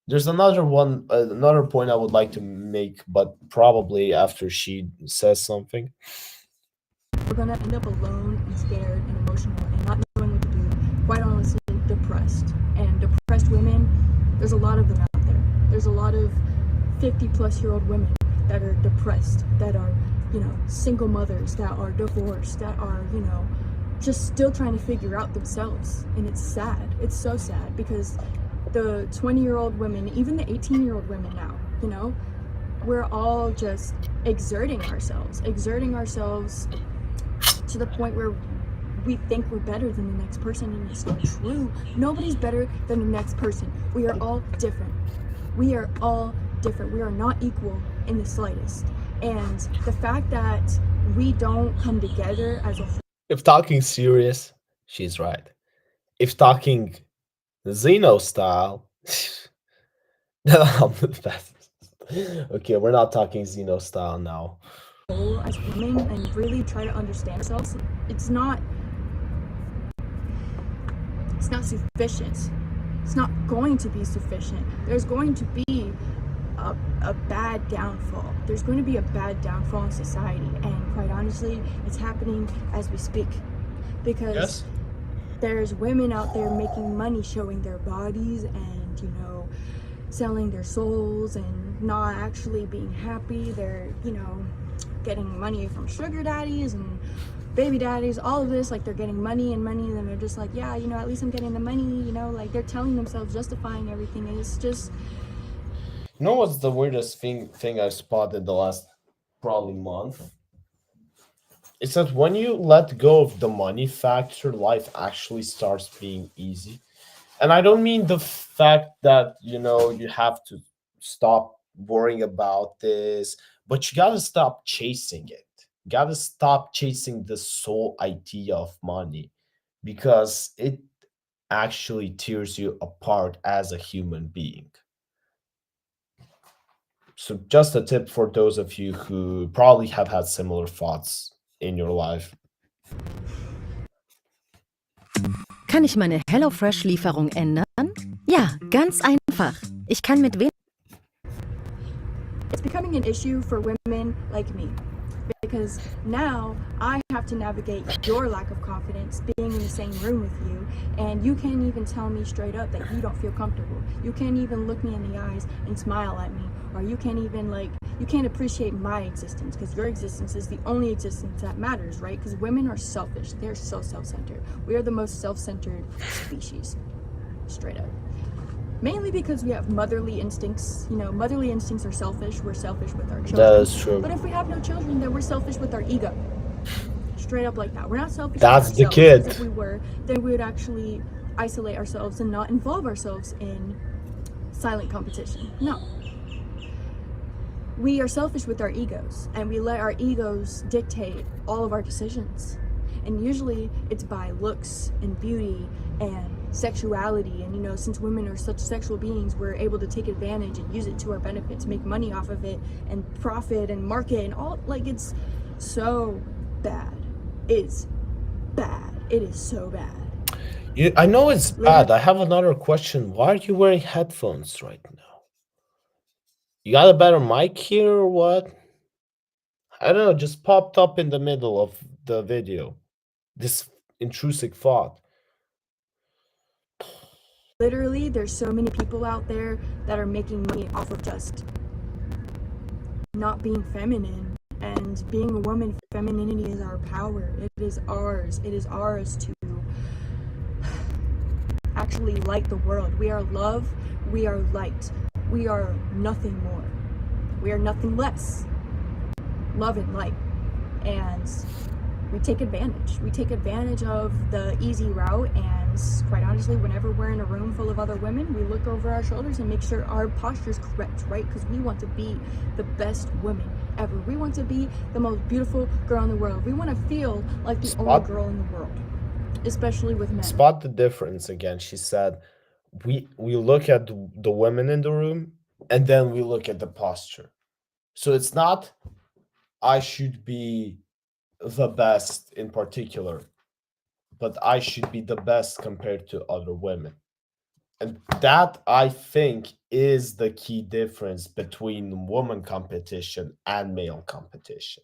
There's another point I would like to make, but probably after she says something. We're gonna end up alone and scared and emotional and not knowing what to do. Quite honestly, depressed. And depressed women, there's a lot of them out there. There's a lot of 50-plus-year-old women that are depressed, that are, you know, single mothers, that are divorced, that are, you know, just still trying to figure out themselves. And it's sad. It's so sad, because the 20-year-old women, even the 18-year-old women now, you know, we're all just exerting ourselves to the point where we think we're better than the next person, and it's not true. Nobody's better than the next person. We are all different. We are all different. We are not equal in the slightest. And the fact that we don't come together as a whole. If talking serious, she's right. If talking Xeno style, then I'm the best. Okay, we're not talking Xeno style now. As women, and really try to understand ourselves, it's not sufficient. It's not going to be sufficient. There's going to be a bad downfall. There's going to be a bad downfall in society, and quite honestly, it's happening as we speak, because Yes. there's women out there making money showing their bodies and, you know, selling their souls and not actually being happy. They're, you know, getting money from sugar daddies and baby daddies, all of this, like they're getting money, and then they're just like, yeah, you know, at least I'm getting the money, you know, like they're telling themselves, justifying everything, and it's just. You know what's the weirdest thing I spotted the last probably month? It's that when you let go of the money factor, life actually starts being easy. And I don't mean the fact that, you know, you have to stop worrying about this, but you gotta stop chasing it. You gotta stop chasing the sole idea of money, because it actually tears you apart as a human being. So just a tip for those of you who probably have had similar thoughts in your life. Kann ich meine HelloFresh-Lieferung ändern? Ja, ganz einfach. Ich kann mit It's becoming an issue for women like me, because now I have to navigate your lack of confidence being in the same room with you, and you can't even tell me straight up that you don't feel comfortable. You can't even look me in the eyes and smile at me, or you can't even, like, you can't appreciate my existence, because your existence is the only existence that matters, right? Because women are selfish. They're so self-centered. We are the most self-centered species, straight up. Mainly because we have motherly instincts. You know, motherly instincts are selfish. We're selfish with our children. That is true. But if we have no children, then we're selfish with our ego. straight up like that. We're not selfish That's with the ourselves, kid. because if we were, then we would actually isolate ourselves and not involve ourselves in silent competition. No. We are selfish with our egos, and we let our egos dictate all of our decisions. And usually it's by looks and beauty and sexuality. And, you know, since women are such sexual beings, we're able to take advantage and use it to our benefit to make money off of it and profit and market and all. Like, it's so bad. It's bad. It is so bad. I know it's bad. I have another question. Why are you wearing headphones right now? You got a better mic here or what? I don't know, just popped up in the middle of the video. This intrusive thought. Literally, there's so many people out there that are making money off of just not being feminine. And being a woman, femininity is our power. It is ours. It is ours to actually light the world. We are love. We are light. We are nothing more. We are nothing less. Love and light. And we take advantage. We take advantage of the easy route, and quite honestly, whenever we're in a room full of other women, we look over our shoulders and make sure our posture is correct, right? Because we want to be the best women ever. We want to be the most beautiful girl in the world. We want to feel like the only girl in the world, especially with men. Spot the difference again. She said, we look at the women in the room, and then we look at the posture. So it's not, I should be the best in particular, but I should be the best compared to other women. And that, I think, is the key difference between woman competition and male competition.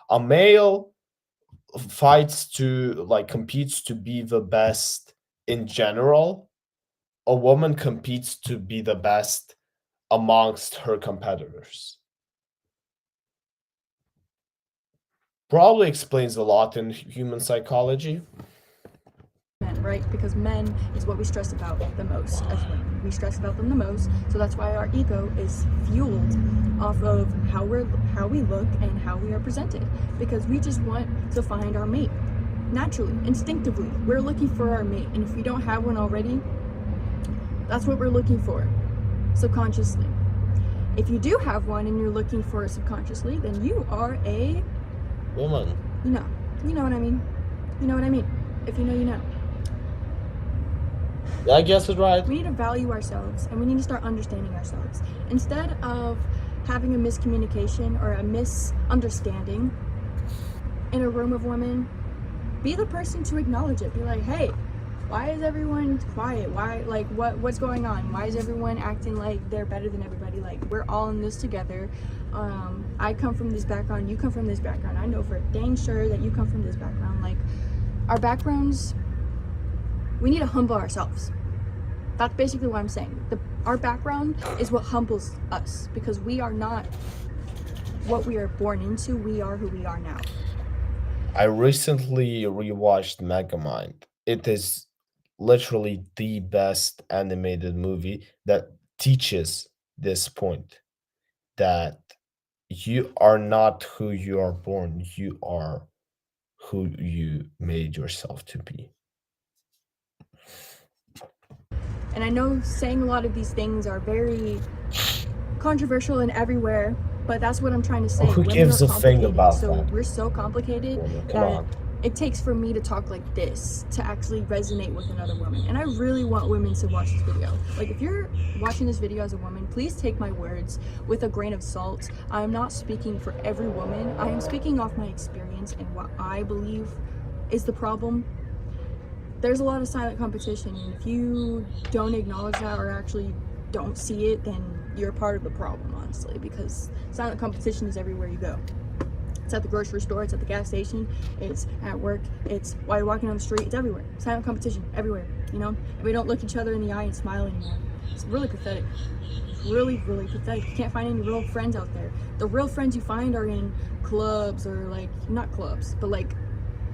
A male competes to be the best in general. A woman competes to be the best amongst her competitors. Probably explains a lot in human psychology. Men, right? Because men is what we stress about the most as women. We stress about them the most, so that's why our ego is fueled off of how we look and how we are presented. Because we just want to find our mate. Naturally, instinctively, we're looking for our mate. And if we don't have one already, that's what we're looking for, subconsciously. If you do have one and you're looking for it subconsciously, then you are a woman. You know what I mean. You know what I mean. If you know, you know. Yeah, I guess it's right. We need to value ourselves, and we need to start understanding ourselves. Instead of having a miscommunication or a misunderstanding in a room of women, be the person to acknowledge it. Be like, hey, why is everyone quiet? Why, like, what's going on? Why is everyone acting like they're better than everybody? Like, we're all in this together. I come from this background, you come from this background. I know for dang sure that you come from this background. Like, our backgrounds, we need to humble ourselves. That's basically what I'm saying. Our background is what humbles us, because we are not what we are born into. We are who we are now. I recently rewatched Megamind. It is literally the best animated movie that teaches this point, that you are not who you are born, you are who you made yourself to be. And I know saying a lot of these things are very controversial and everywhere, but that's what I'm trying to say. Who gives a thing about so that? We're so complicated that it takes for me to talk like this to actually resonate with another woman. And I really want women to watch this video. Like, if you're watching this video as a woman, please take my words with a grain of salt. I'm not speaking for every woman. I am speaking off my experience and what I believe is the problem. There's a lot of silent competition, and if you don't acknowledge that or actually don't see it, then you're part of the problem, honestly, because silent competition is everywhere you go. It's at the grocery store, it's at the gas station, it's at work, it's while you're walking on the street, it's everywhere. Silent competition, everywhere, you know? And we don't look each other in the eye and smile anymore. It's really pathetic. It's really, really pathetic. You can't find any real friends out there. The real friends you find are in clubs, or like, not clubs, but like,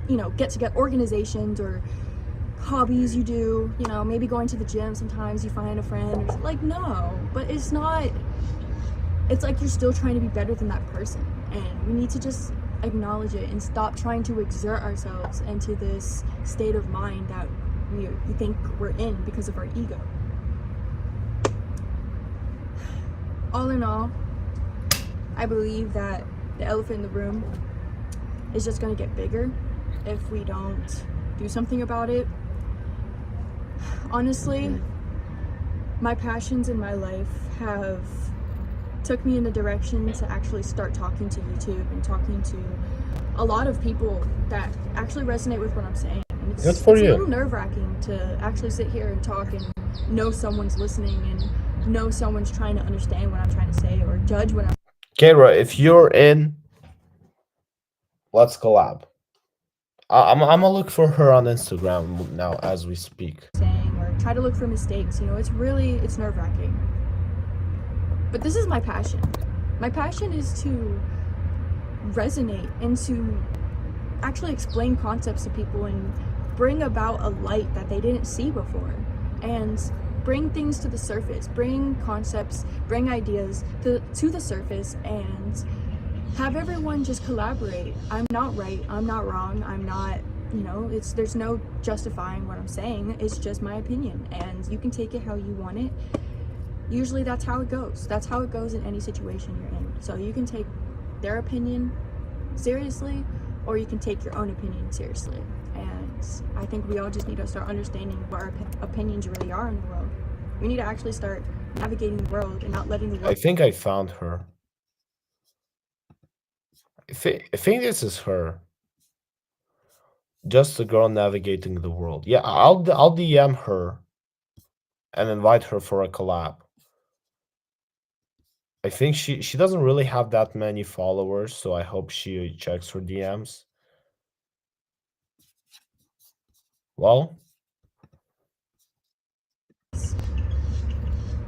you know, get-together organizations or hobbies you do, you know, maybe going to the gym sometimes you find a friend, or like, no, but it's not, it's like you're still trying to be better than that person. And we need to just acknowledge it and stop trying to exert ourselves into this state of mind that we think we're in because of our ego. All in all, I believe that the elephant in the room is just going to get bigger if we don't do something about it. Honestly, my passions in my life have took me in a direction to actually start talking to YouTube and talking to a lot of people that actually resonate with what I'm saying. And Good for it's you. a little nerve-wracking to actually sit here and talk and know someone's listening and know someone's trying to understand what I'm trying to say or judge what I'm Kara, if you're in, let's collab. I'm gonna look for her on Instagram now as we speak. saying or try to look for mistakes. You know, it's nerve-wracking. But this is my passion. My passion is to resonate and to actually explain concepts to people and bring about a light that they didn't see before, and bring things to the surface, bring concepts, bring ideas to the surface, and have everyone just collaborate. I'm not right, I'm not wrong, I'm not, you know, there's no justifying what I'm saying. It's just my opinion, and you can take it how you want it. Usually that's how it goes. That's how it goes in any situation you're in. So you can take their opinion seriously, or you can take your own opinion seriously. And I think we all just need to start understanding what our opinions really are in the world. We need to actually start navigating the world and not letting the I world think I found her. I think this is her. Just a girl navigating the world. Yeah, I'll DM her and invite her for a collab. I think she doesn't really have that many followers, so I hope she checks her DMs. Well,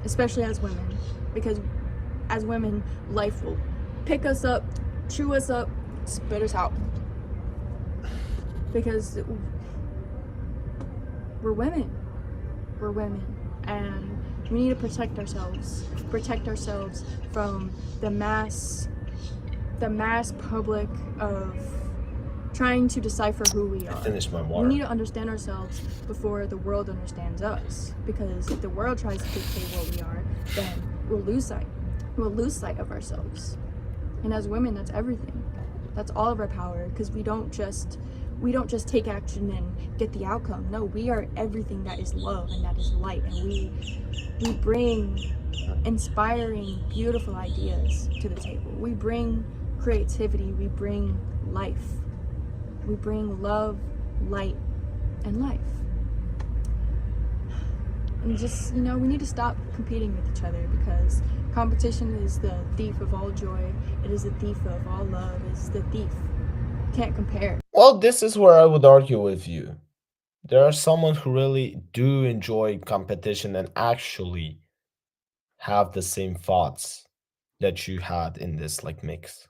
especially as women, because as women, life will pick us up, chew us up, spit us out. Because we're women. We're women. And we need to protect ourselves from the mass public of trying to decipher who we I are. finished my We water. need to understand ourselves before the world understands us. Because if the world tries to dictate what we are, then we'll lose sight. We'll lose sight of ourselves. And as women, that's everything. That's all of our power, because we don't just take action and get the outcome. No, we are everything that is love and that is light, and we bring inspiring, beautiful ideas to the table. We bring creativity, we bring life. We bring love, light, and life. And just, you know, we need to stop competing with each other, because competition is the thief of all joy. It is the thief of all love. It's the thief. Can't compare. Well, this is where I would argue with you. There are someone who really do enjoy competition and actually have the same thoughts that you had in this like mix.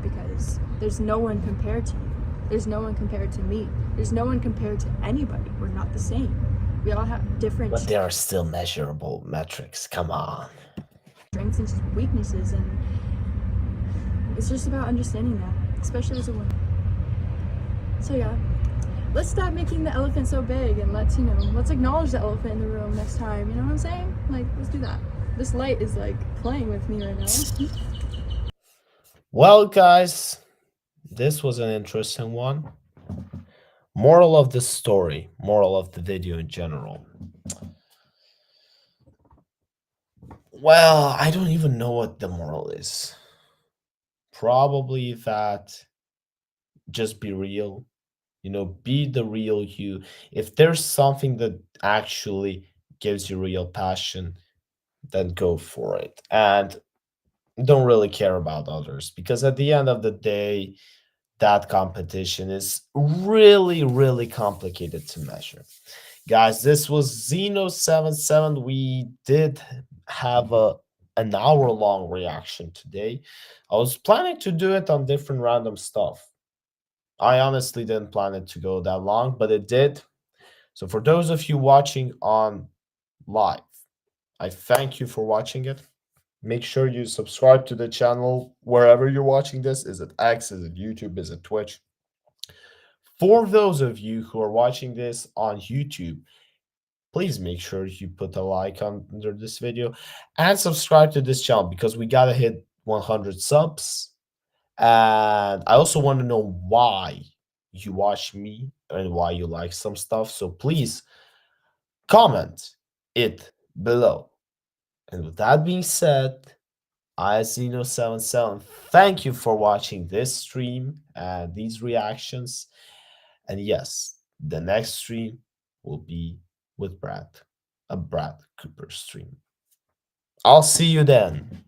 Because there's no one compared to you. There's no one compared to me. There's no one compared to anybody. We're not the same. We all have different But there are still measurable metrics. Come on. strengths and weaknesses, and it's just about understanding that, especially as a woman. So yeah, let's stop making the elephant so big, and let's acknowledge the elephant in the room next time. You know what I'm saying? Like, let's do that. This light is like playing with me right now. Well, guys, this was an interesting one. Moral of the story, moral of the video in general. Well, I don't even know what the moral is. Probably that just be real. You know, be the real you. If there's something that actually gives you real passion, then go for it. And don't really care about others, because at the end of the day, that competition is really, really complicated to measure. Guys, this was Zeno77. We did have an hour-long reaction today. I was planning to do it on different random stuff. I honestly didn't plan it to go that long, but it did. So for those of you watching on live, I thank you for watching it. Make sure you subscribe to the channel wherever you're watching this. Is it X? Is it YouTube? Is it Twitch? For those of you who are watching this on YouTube, please make sure you put a like under this video and subscribe to this channel because we gotta hit 100 subs. And I also want to know why you watch me and why you like some stuff. So please comment it below. And with that being said, I Zeno77 thank you for watching this stream and these reactions. And yes, the next stream will be with Brad, a Brad Cooper stream. I'll see you then.